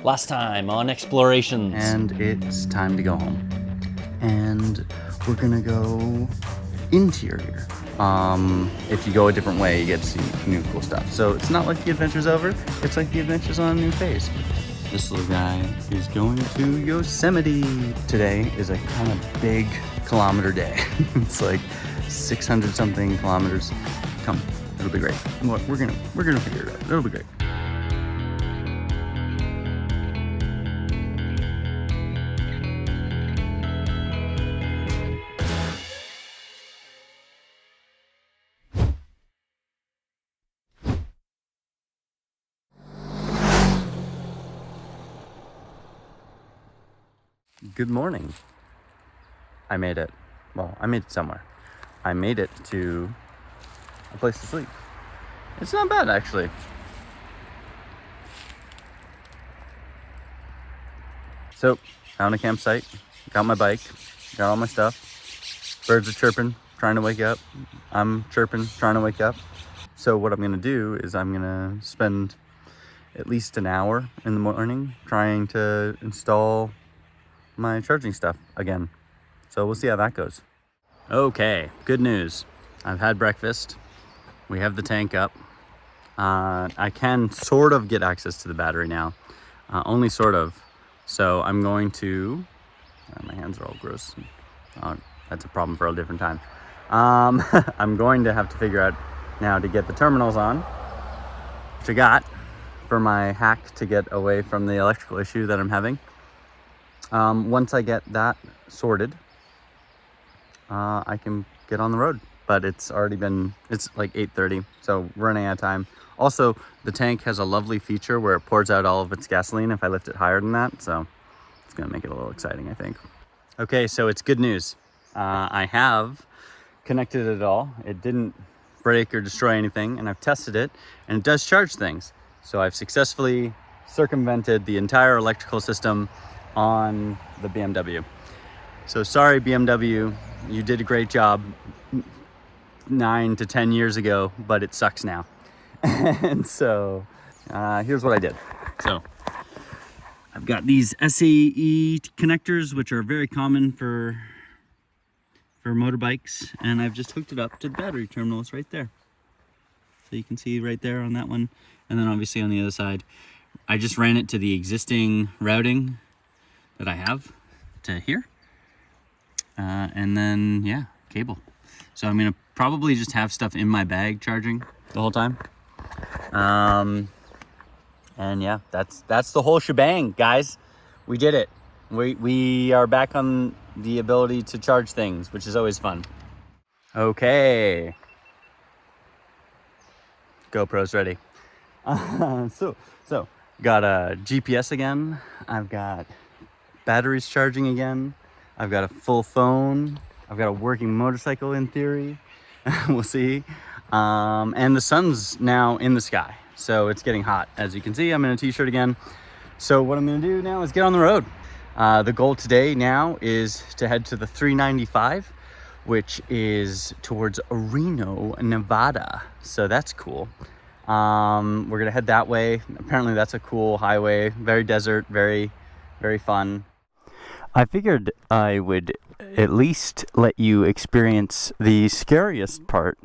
Last time on Explorations. And it's time to go home. And we're gonna go interior. If you go a different way, you get to see new cool stuff. So it's not like the adventure's over, it's like the adventure's on a new phase. This little guy is going to Yosemite. Today is a kind of big kilometer day. It's like 600 something kilometers. Come, it'll be great. We're gonna figure it out. It'll be great. Good morning. I made it. Well, I made it somewhere. I made it to a place to sleep. It's not bad, actually. So, found a campsite, got my bike, got all my stuff. Birds are chirping, trying to wake up. I'm chirping, trying to wake up. So what I'm gonna do is I'm gonna spend at least an hour in the morning trying to install my charging stuff again. So we'll see how that goes. Okay, good news. I've had breakfast. We have the tank up. I can sort of get access to the battery now, only sort of. So I'm going to, my hands are all gross. That's a problem for a different time. I'm going to have to figure out now to get the terminals on, which I got for my hack to get away from the electrical issue that I'm having. Once I get that sorted, I can get on the road, but it's like 8:30, so running out of time. Also, the tank has a lovely feature where it pours out all of its gasoline if I lift it higher than that, so it's gonna make it a little exciting, I think. Okay, so it's good news. I have connected it all. It didn't break or destroy anything, and I've tested it, and it does charge things. So I've successfully circumvented the entire electrical system on the BMW. So sorry, BMW, you did a great job 9 to 10 years ago, but it sucks now. And so here's what I did. So I've got these SAE connectors, which are very common for motorbikes, and I've just hooked it up to the battery terminals right there. So you can see right there on that one, and then obviously on the other side, I just ran it to the existing routing that I have to here, and then yeah, cable. So I'm gonna probably just have stuff in my bag charging the whole time, and yeah, that's the whole shebang, guys. We did it. We are back on the ability to charge things, which is always fun. Okay, GoPro's ready. So got a GPS again. I've got batteries charging again. I've got a full phone. I've got a working motorcycle in theory. We'll see. And the sun's now in the sky, so it's getting hot. As you can see, I'm in a t-shirt again. So what I'm gonna do now is get on the road. The goal today now is to head to the 395, which is towards Reno, Nevada. So that's cool. We're gonna head that way. Apparently that's a cool highway, very desert, very, very fun. I figured I would at least let you experience the scariest part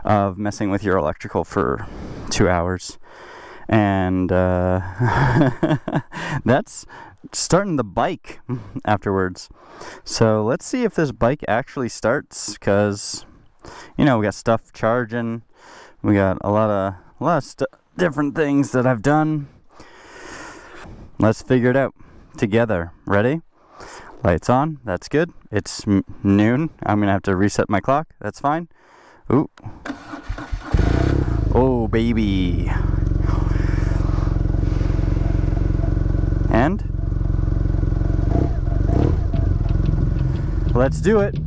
of messing with your electrical for 2 hours. And that's starting the bike afterwards. So let's see if this bike actually starts, because, we got stuff charging. We got a lot of different things that I've done. Let's figure it out together. Ready? Lights on. That's good. It's noon. I'm gonna have to reset my clock. That's fine. Ooh. Oh, baby. And let's do it.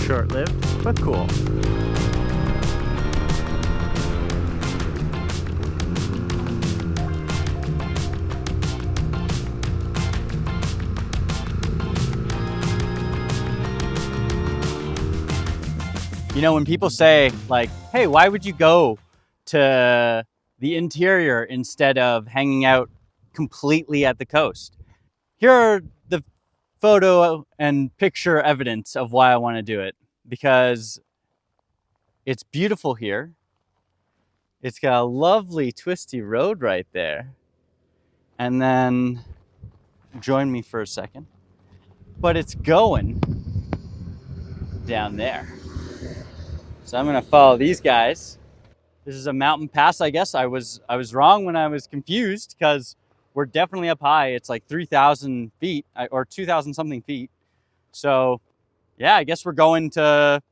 short-lived, but cool. You know, when people say like, hey, why would you go to the interior instead of hanging out completely at the coast? Here are the photo and picture evidence of why I want to do it. Because it's beautiful here. It's got a lovely twisty road right there. And then, join me for a second. But it's going down there. So I'm gonna follow these guys. This is a mountain pass, I guess. I was wrong when I was confused because we're definitely up high. It's like 3,000 feet or 2,000 something feet. So yeah, I guess we're going to,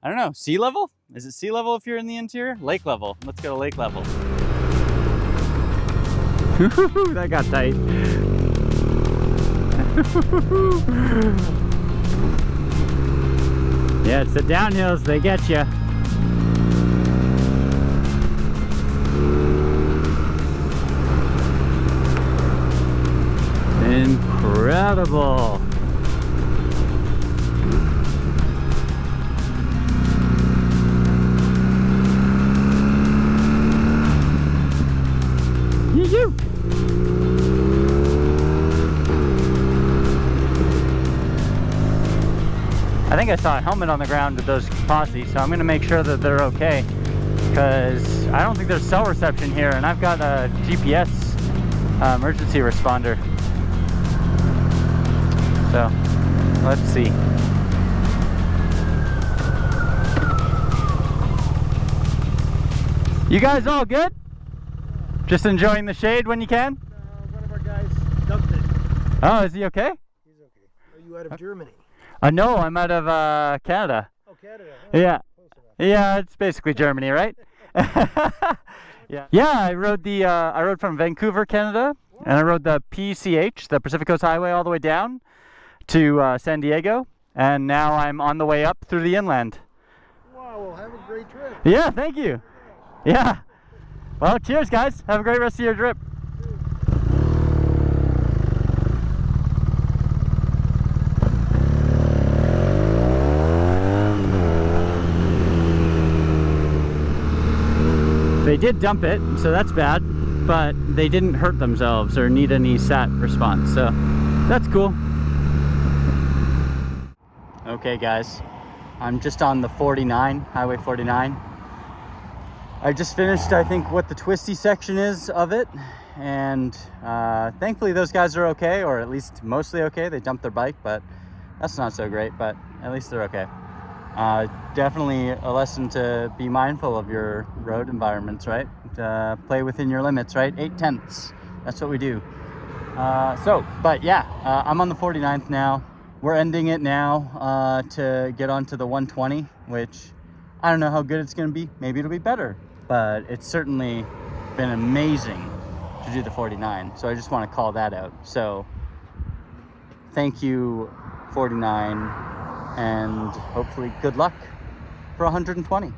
I don't know, sea level? Is it sea level if you're in the interior? Lake level. Let's go to lake level. That got tight. Yeah, it's the downhills, they get you. Incredible. Yee-hoo. I think I saw a helmet on the ground with those posse, so I'm gonna make sure that they're okay, because I don't think there's cell reception here, and I've got a GPS emergency responder. So let's see. You guys all good? Just enjoying the shade when you can? One of our guys dumped it. Oh, is he okay? He's okay. Are you out of Germany? No, I'm out of Canada. Oh, Canada. Oh, Yeah. close enough. Yeah, it's basically Germany, right? Yeah. Yeah, I rode from Vancouver, Canada, and I rode the PCH, the Pacific Coast Highway, all the way down to San Diego, and now I'm on the way up through the inland. Wow, well, have a great trip. Yeah, thank you. Yeah. Well, cheers, guys. Have a great rest of your trip. They did dump it, so that's bad, but they didn't hurt themselves or need any SAT response, so that's cool. Okay, guys, I'm just on the 49, Highway 49. I just finished, I think, what the twisty section is of it, and thankfully those guys are okay, or at least mostly okay. They dumped their bike, but that's not so great, but at least they're okay. Definitely a lesson to be mindful of your road environments, right? Play within your limits, right? 8/10ths, that's what we do. But yeah, I'm on the 49th now. We're ending it now to get onto the 120, which I don't know how good it's gonna be. Maybe it'll be better, but it's certainly been amazing to do the 49. So I just wanna call that out. So thank you, 49. And hopefully good luck for 120.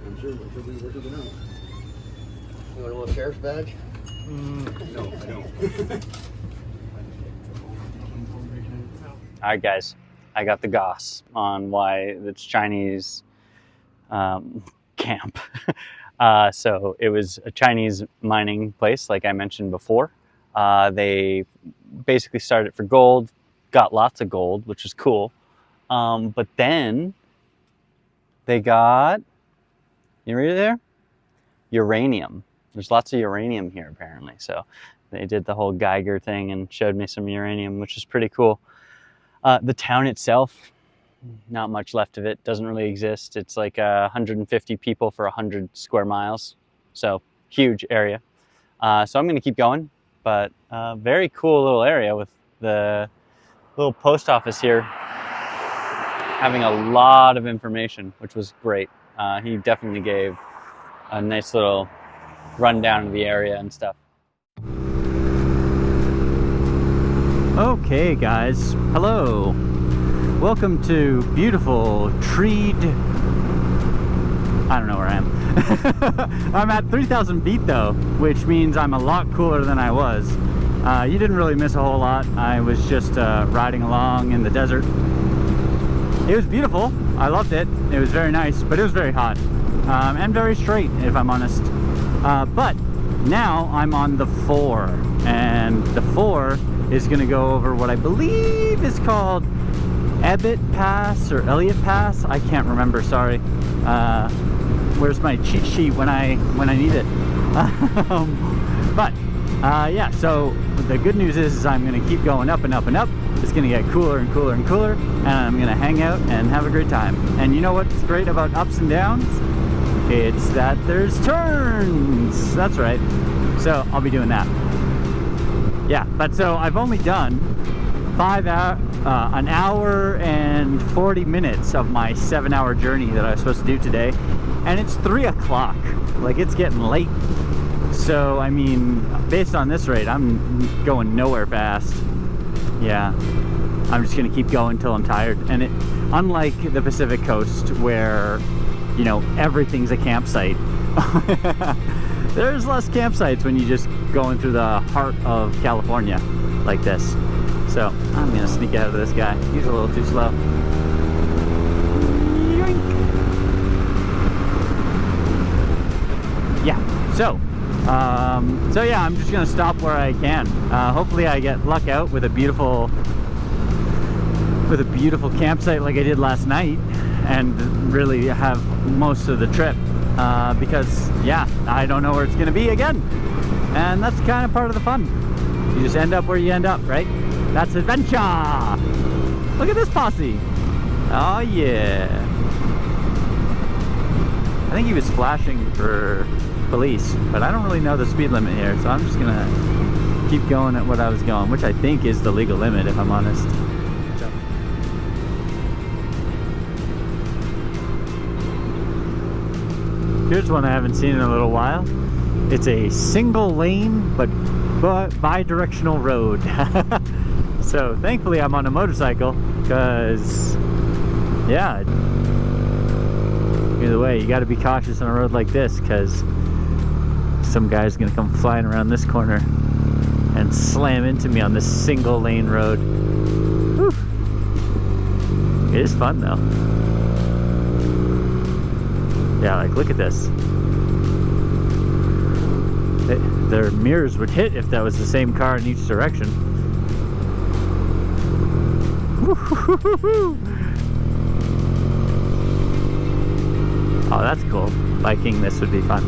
I'm sure she'll be working it out. You want a little sheriff's badge? No, I don't. All right, guys, I got the goss on why it's Chinese camp. So it was a Chinese mining place, like I mentioned before. They basically started for gold, got lots of gold, which was cool. But then they got, you ready there? Uranium. There's lots of uranium here apparently. So they did the whole Geiger thing and showed me some uranium, which is pretty cool. The town itself, Not much left of it. Doesn't really exist. It's like 150 people for 100 square miles. So huge area. So I'm going to keep going. But very cool little area with the little post office here having a lot of information, which was great. He definitely gave a nice little rundown of the area and stuff. Okay, guys. Hello. Welcome to beautiful treed. I don't know where I am. I'm at 3,000 feet though, which means I'm a lot cooler than I was. You didn't really miss a whole lot. I was just riding along in the desert. It was beautiful. I loved it. It was very nice, but it was very hot and very straight, if I'm honest. But now I'm on the 4, and the 4 is going to go over what I believe is called Ebbett Pass or Elliott Pass. I can't remember. Sorry. Where's my cheat sheet when I need it? But yeah. So the good news is I'm going to keep going up and up and up. It's going to get cooler and cooler and cooler, and I'm going to hang out and have a great time. And you know what's great about ups and downs? It's that there's turns. That's right. So I'll be doing that. Yeah, but so I've only done an hour and 40 minutes of my 7-hour journey that I was supposed to do today, and it's 3 o'clock. Like, it's getting late. So I mean, based on this rate, I'm going nowhere fast. Yeah, I'm just gonna keep going till I'm tired. And it, unlike the Pacific Coast, where you know everything's a campsite, there's less campsites when you just going through the heart of California like this. So I'm gonna sneak out of this guy. He's a little too slow. Yoink. Yeah. So yeah, I'm just gonna stop where I can. Hopefully I get luck out with a beautiful campsite like I did last night, and really have most of the trip. Because yeah, I don't know where it's gonna be again, and that's kind of part of the fun. You just end up where you end up, right? That's adventure. Look at this posse. Oh yeah. I think he was flashing for police, but I don't really know the speed limit here, so I'm just gonna keep going at what I was going, which I think is the legal limit, if I'm honest. Here's one I haven't seen in a little while. It's a single lane but bi-directional road. So thankfully I'm on a motorcycle, because yeah, either way you got to be cautious on a road like this, because some guy's gonna come flying around this corner and slam into me on this single lane road. Whew. It is fun though. Yeah, like look at this. Their mirrors would hit if that was the same car in each direction. Oh, that's cool. Biking this would be fun.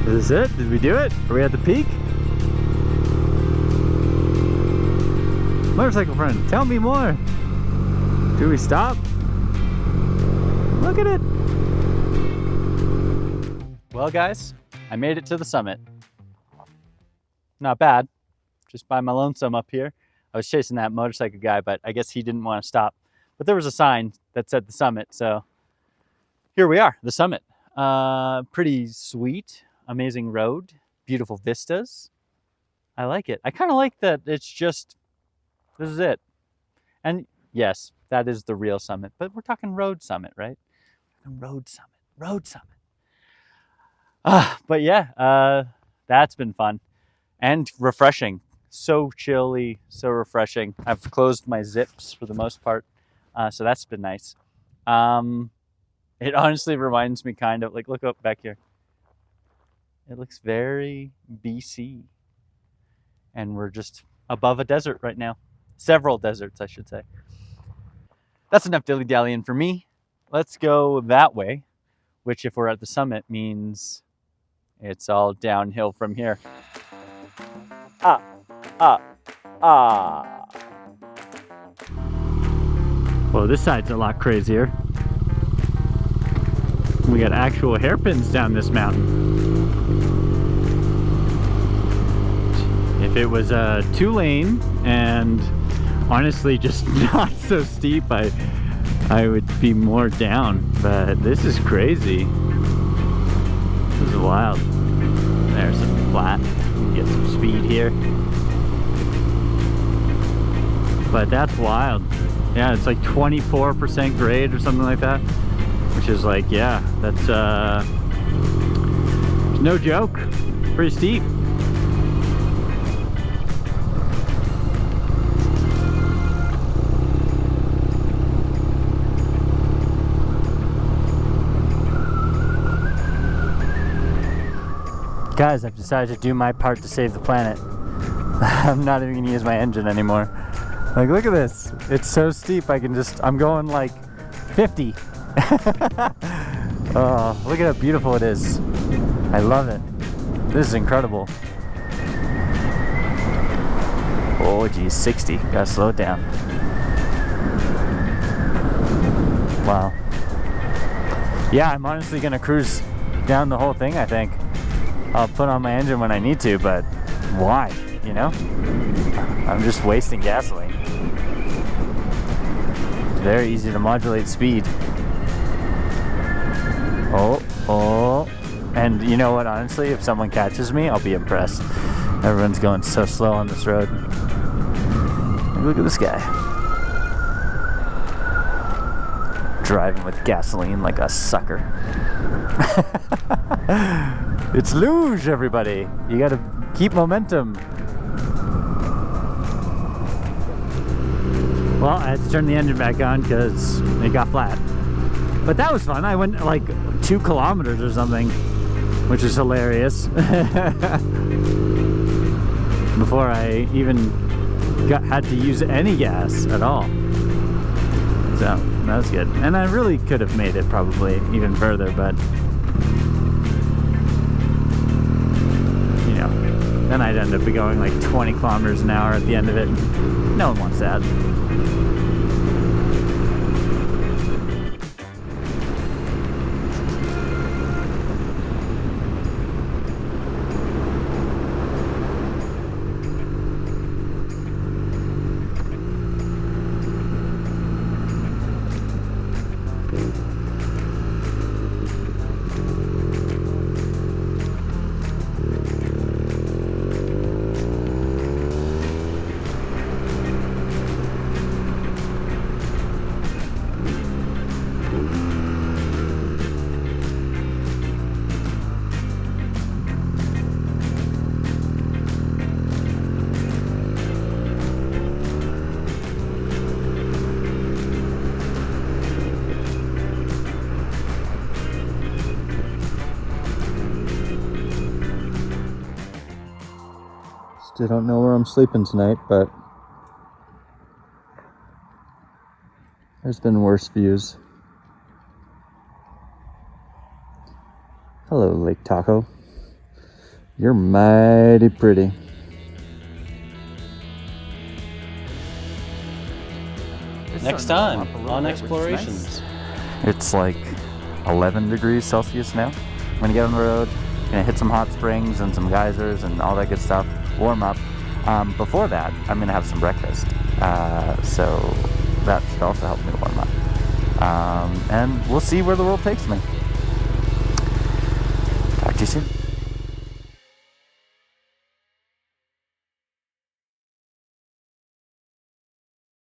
Is this it? Did we do it? Are we at the peak? Motorcycle friend, tell me more. Do we stop? Look at it. Well, guys, I made it to the summit. Not bad. Just by my lonesome up here. I was chasing that motorcycle guy, but I guess he didn't want to stop. But there was a sign that said the summit, so here we are, the summit. Pretty sweet, amazing road, beautiful vistas. I like it. I kind of like that it's just, this is it. And yes, that is the real summit, but we're talking road summit, right? Road summit. But yeah, that's been fun and refreshing. So chilly, so refreshing. I've closed my zips for the most part, so that's been nice. It honestly reminds me kind of like, look up back here. It looks very BC, and we're just above a desert right now. Several deserts, I should say. That's enough dilly-dallying for me. Let's go that way, which if we're at the summit means it's all downhill from here. Ah, ah, ah. Well, this side's a lot crazier. We got actual hairpins down this mountain. If it was a 2-lane and honestly just not so steep, I would be more down, but this is crazy. This is wild. There's some flat, get some speed here. But that's wild. Yeah, it's like 24% grade or something like that, which is like, yeah, that's no joke, pretty steep. Guys, I've decided to do my part to save the planet. I'm not even gonna use my engine anymore. Like, look at this. It's so steep, I'm going like 50. Oh, look at how beautiful it is. I love it. This is incredible. Oh geez, 60. Gotta slow it down. Wow. Yeah, I'm honestly gonna cruise down the whole thing, I think. I'll put on my engine when I need to, but why, you know? I'm just wasting gasoline. It's very easy to modulate speed. Oh. And you know what, honestly, if someone catches me, I'll be impressed. Everyone's going so slow on this road. Look at this guy. Driving with gasoline like a sucker. It's luge, everybody. You gotta keep momentum. Well, I had to turn the engine back on because it got flat. But that was fun. I went like 2 kilometers or something, which is hilarious. Before I even had to use any gas at all. So that was good. And I really could have made it probably even further, but then I'd end up going like 20 kilometers an hour at the end of it. No one wants that. Still don't know where I'm sleeping tonight, but there's been worse views. Hello, Lake Tahoe. You're mighty pretty. Next time on Explorations. It's like 11 degrees Celsius now. I'm gonna get on the road, gonna hit some hot springs and some geysers and all that good stuff. Warm up. Before that, I'm gonna have some breakfast, so that should also help me warm up. And we'll see where the world takes me. Talk to you soon.